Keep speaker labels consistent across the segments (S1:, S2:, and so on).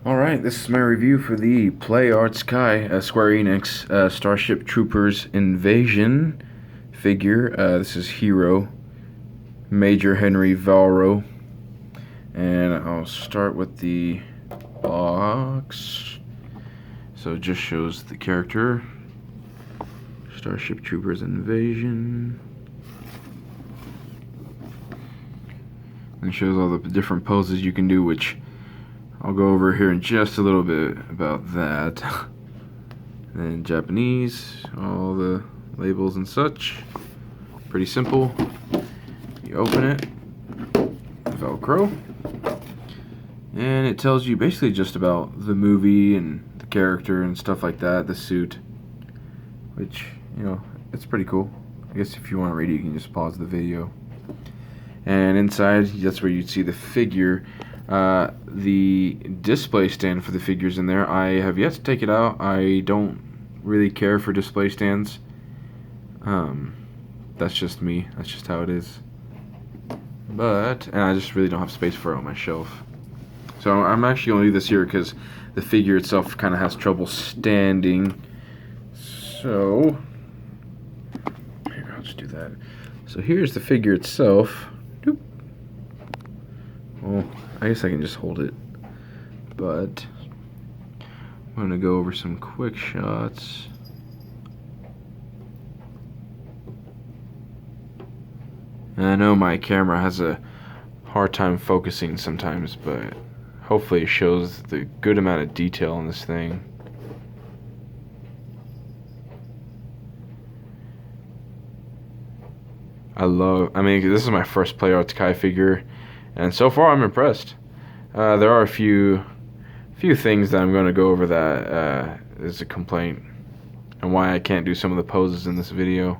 S1: Alright, this is my review for the Play Art Sky Square Enix Starship Troopers Invasion figure. This is Hero, Major Henry Valro. And I'll start with the box. So it just shows the character. Starship Troopers Invasion. And it shows all the different poses you can do, which I'll go over here in just a little bit about that. And then Japanese, all the labels and such. Pretty simple. You open it, Velcro, and it tells you basically just about the movie and the character and stuff like that, the suit, which, you know, it's pretty cool. I guess if you want to read it, you can just pause the video. And inside, that's where you'd see the figure. The display stand for the figures in there, I have yet to take it out. I don't really care for display stands. That's just me. That's just how it is. And I just really don't have space for it on my shelf. So I'm actually going to leave this here because the figure itself kind of has trouble standing. So, here, I'll just do that. So here's the figure itself. Doop. Well, I guess I can just hold it, but I'm going to go over some quick shots. And I know my camera has a hard time focusing sometimes, but hopefully it shows the good amount of detail in this thing. I mean, this is my first Play Arts Kai figure, and so far I'm impressed. There are a few things that I'm going to go over that is a complaint, and why I can't do some of the poses in this video.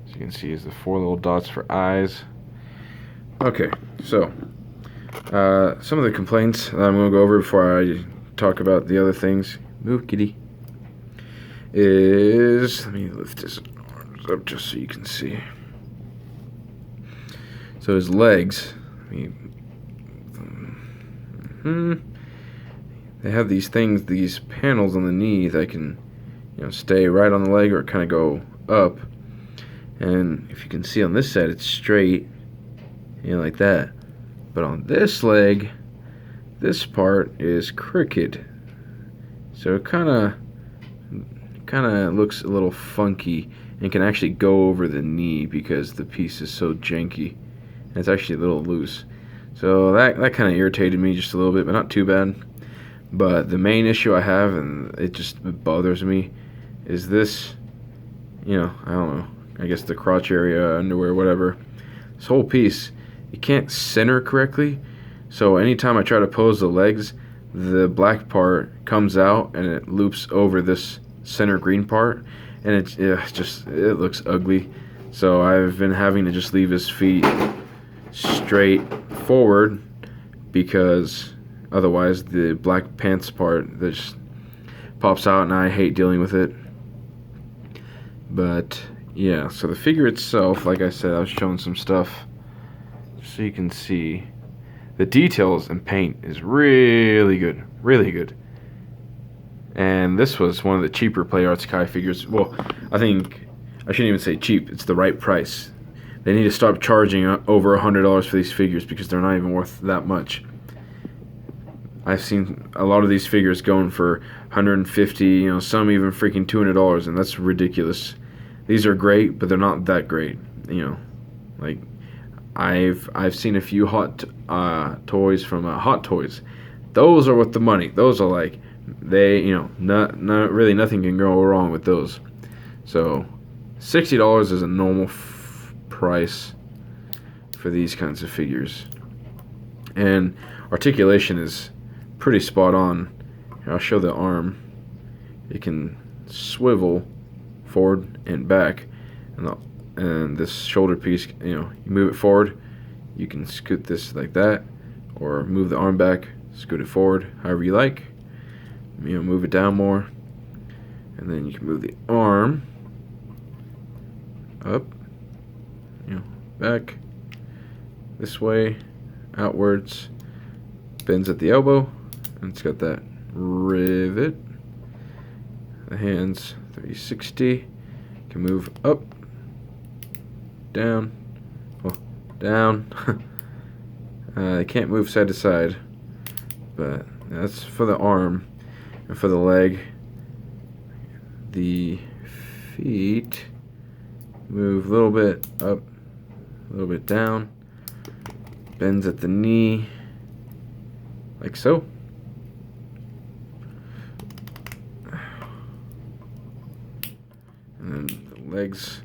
S1: As you can see, is the 4 little dots for eyes. Okay, so some of the complaints that I'm going to go over before I talk about the other things. Move, kitty. Let me lift his arms up just so you can see. So his legs, they have these things, these panels on the knee that can, stay right on the leg or kind of go up. And if you can see on this side, it's straight, like that. But on this leg, this part is crooked. So it kind of looks a little funky and can actually go over the knee because the piece is so janky. And it's actually a little loose. So that kind of irritated me just a little bit, but not too bad. But the main issue I have, and it just bothers me, is this, I don't know, I guess the crotch area, underwear, whatever. This whole piece, it can't center correctly. So anytime I try to pose the legs, the black part comes out and it loops over this center green part, and it looks ugly. So I've been having to just leave his feet straight forward because otherwise the black pants part that just pops out, and I hate dealing with it. But yeah, so the figure itself, like I said, I was showing some stuff so you can see the details and paint is really good, really good. And this was one of the cheaper Play Arts Kai figures. Well, I think I shouldn't even say cheap. It's the right price. They need to stop charging over $100 for these figures because they're not even worth that much. I've seen a lot of these figures going for $150, some even freaking $200, and that's ridiculous. These are great, but they're not that great. Like I've seen a few hot toys from Hot Toys. Those are worth the money. Those are like not really nothing can go wrong with those. So $60 is a normal price for these kinds of figures, and articulation is pretty spot on. Here, I'll show the arm. It can swivel forward and back, and this shoulder piece, you move it forward, you can scoot this like that, or move the arm back, scoot it forward, however you like. Move it down more, and then you can move the arm up, back, this way, outwards, bends at the elbow, and it's got that rivet. The hands 360, can move up, down, down. They can't move side to side, but that's for the arm. And for the leg, the feet move a little bit up, a little bit down, bends at the knee, like so. And then the legs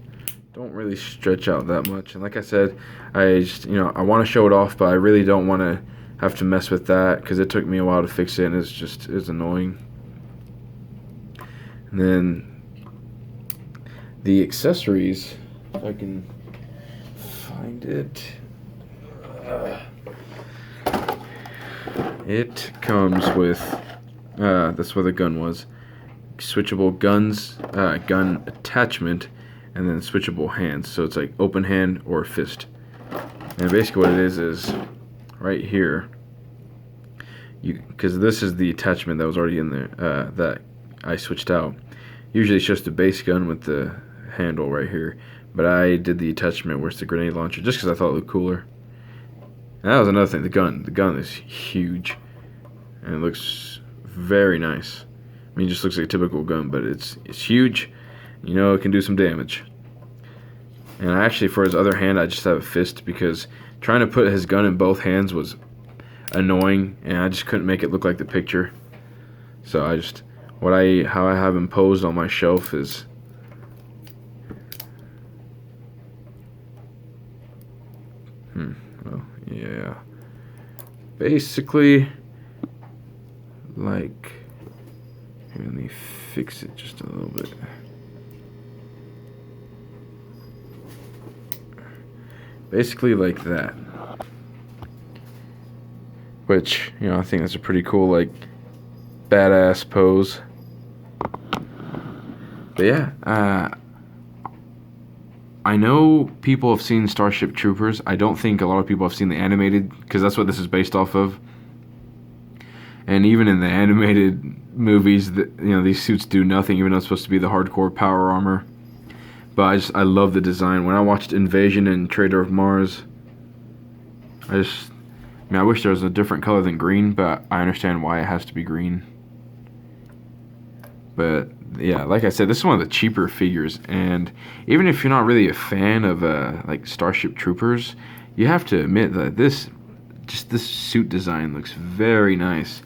S1: don't really stretch out that much. And like I said, I just, I want to show it off, but I really don't want to have to mess with that because it took me a while to fix it, and it's annoying. And then the accessories, if I can find it. It comes with, that's where the gun was, switchable gun attachment, and then switchable hands. So it's like open hand or fist. And basically what it is right here, because this is the attachment that was already in there, that I switched out. Usually it's just a base gun with the handle right here, but I did the attachment where it's the grenade launcher just because I thought it looked cooler. And that was another thing. The gun is huge, and it looks very nice. I mean, it just looks like a typical gun, but it's huge. It can do some damage. And actually, for his other hand, I just have a fist because trying to put his gun in both hands was annoying, and I just couldn't make it look like the picture. So how I have him posed on my shelf is well, yeah, basically like, here, let me fix it just a little bit. Basically like that, which I think that's a pretty cool, like, badass pose. But yeah, I know people have seen Starship Troopers. I don't think a lot of people have seen the animated, because that's what this is based off of. And even in the animated movies, these suits do nothing, even though it's supposed to be the hardcore power armor. But I love the design. When I watched Invasion and Trader of Mars, I wish there was a different color than green, but I understand why it has to be green. But yeah, like I said, this is one of the cheaper figures, and even if you're not really a fan of like Starship Troopers, you have to admit that this suit design looks very nice.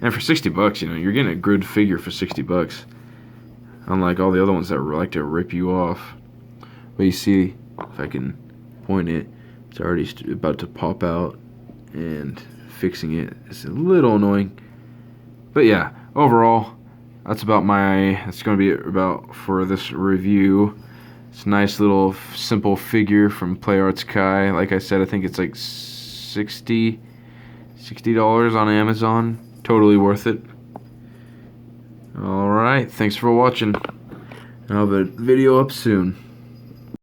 S1: And for $60, you're getting a good figure for $60. Unlike all the other ones that like to rip you off. But you see, if I can point it, it's already about to pop out, and fixing it is a little annoying. But yeah, overall, that's going to be about for this review. It's a nice little simple figure from Play Arts Kai. Like I said, I think it's like $60 on Amazon. Totally worth it. Alright, thanks for watching. I'll have a video up soon.